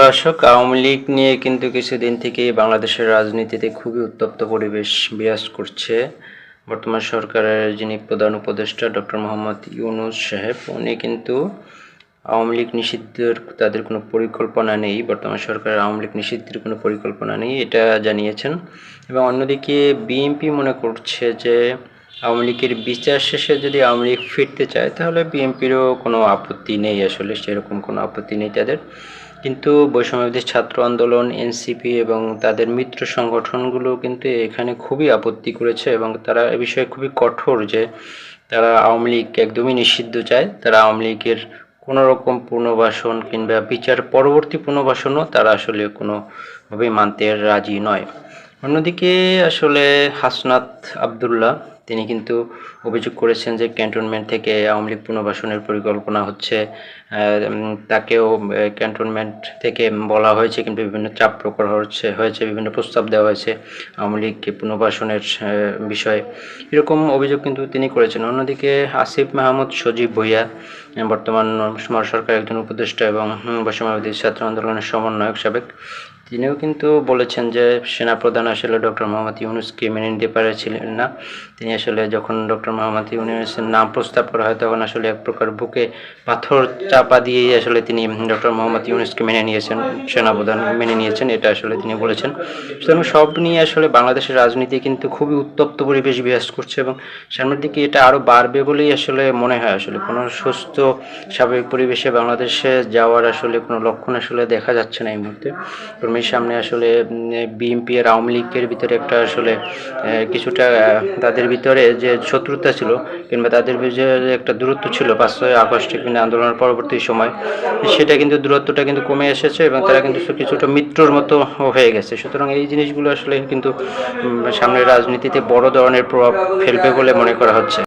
দর্শক, আওয়ামী লীগ নিয়ে কিন্তু কিছুদিন থেকেই বাংলাদেশের রাজনীতিতে খুবই উত্তপ্ত পরিবেশ বিরাজ করছে। বর্তমান সরকারের যিনি প্রধান উপদেষ্টা ডক্টর মোহাম্মদ ইউনূস সাহেব, উনি কিন্তু আওয়ামী লীগ নিষিদ্ধের তাদের কোনো পরিকল্পনা নেই। বর্তমান সরকারের আওয়ামী লীগ নিষিদ্ধের কোনো পরিকল্পনা নেই, এটা জানিয়েছেন। এবং অন্যদিকে বিএনপি মনে করছে যে আওয়ামী লীগের বিচার শেষে যদি আওয়ামী লীগ ফিরতে চায় তাহলে বিএনপিরও কোনো আপত্তি নেই, আসলে সেরকম কোনো আপত্তি নেই তাদের। কিন্তু বৈষম্যবিরোধী ছাত্র আন্দোলন, এনসিপি এবং তাদের মিত্র সংগঠনগুলো কিন্তু এখানে খুবই আপত্তি করেছে এবং তারা এ বিষয়ে খুবই কঠোর যে তারা আওয়ামী লীগ একদমই নিষিদ্ধ চায়। তারা আওয়ামী লীগের কোনো রকম পুনর্বাসন কিংবা বিচার পরবর্তী পুনর্বাসনও তারা আসলে কোনোভাবেই মানতে রাজি নয়। অন্যদিকে আসলে হাসনাত আবদুল্লাহ তিনি কিন্তু অভিযোগ করেছেন যে ক্যান্টনমেন্ট থেকে আওয়ামী লীগ পুনর্বাসনের পরিকল্পনা হচ্ছে। তাকেও ক্যান্টনমেন্ট থেকে বলা হয়েছে, কিন্তু বিভিন্ন চাপ প্রয়োগ হয়েছে, বিভিন্ন প্রস্তাব দেওয়া হয়েছে আওয়ামী লীগকে পুনর্বাসনের বিষয়ে, এরকম অভিযোগ কিন্তু তিনি করেছেন। অন্যদিকে আসিফ মাহমুদ সজীব ভুঁইয়া, বর্তমান সরকারের একজন উপদেষ্টা এবং বৈষম্যবিরোধী ছাত্র আন্দোলনের সমন্বয়ক সাবেক, তিনিও কিন্তু বলেছেন যে সেনাপ্রধান আসলে ডক্টর মোহাম্মদ ইউনূসকে মেনে নিতে পারছিলেন না। তিনি আসলে যখন ডক্টর মোহাম্মদ ইউনূসের নাম প্রস্তাব করা হয় তখন আসলে এক প্রকার বুকে পাথর চাপা দিয়েই আসলে তিনি ডক্টর মোহাম্মদ ইউনূসকে মেনে নিয়েছেন, সেনাপ্রধান মেনে নিয়েছেন, এটা আসলে তিনি বলেছেন। সুতরাং সব নিয়ে আসলে বাংলাদেশের রাজনীতি কিন্তু খুবই উত্তপ্ত পরিবেশ বিরাজ করছে এবং সামনের দিকে এটা আরও বাড়বে বলেই আসলে মনে হয়। আসলে কোনো সুস্থ স্বাভাবিক পরিবেশে বাংলাদেশে যাওয়ার আসলে কোনো লক্ষণ আসলে দেখা যাচ্ছে না এই মুহূর্তে। কর্মীর সামনে আসলে বিএনপি আর আওয়ামী লীগের ভিতরে একটা আসলে কিছুটা তাদের ভিতরে যে শত্রুতা ছিল কিংবা তাদের ভিতরে একটা দূরত্ব ছিল 5ই আগস্টে কিংবা আন্দোলনের পরবর্তী সময়, সেটা কিন্তু দূরত্বটা কিন্তু কমে এসেছে এবং তারা কিন্তু কিছুটা মিত্রর মতো হয়ে গেছে। সুতরাং এই জিনিসগুলো আসলে কিন্তু সামনের রাজনীতিতে বড় ধরনের প্রভাব ফেলবে বলে মনে করা হচ্ছে।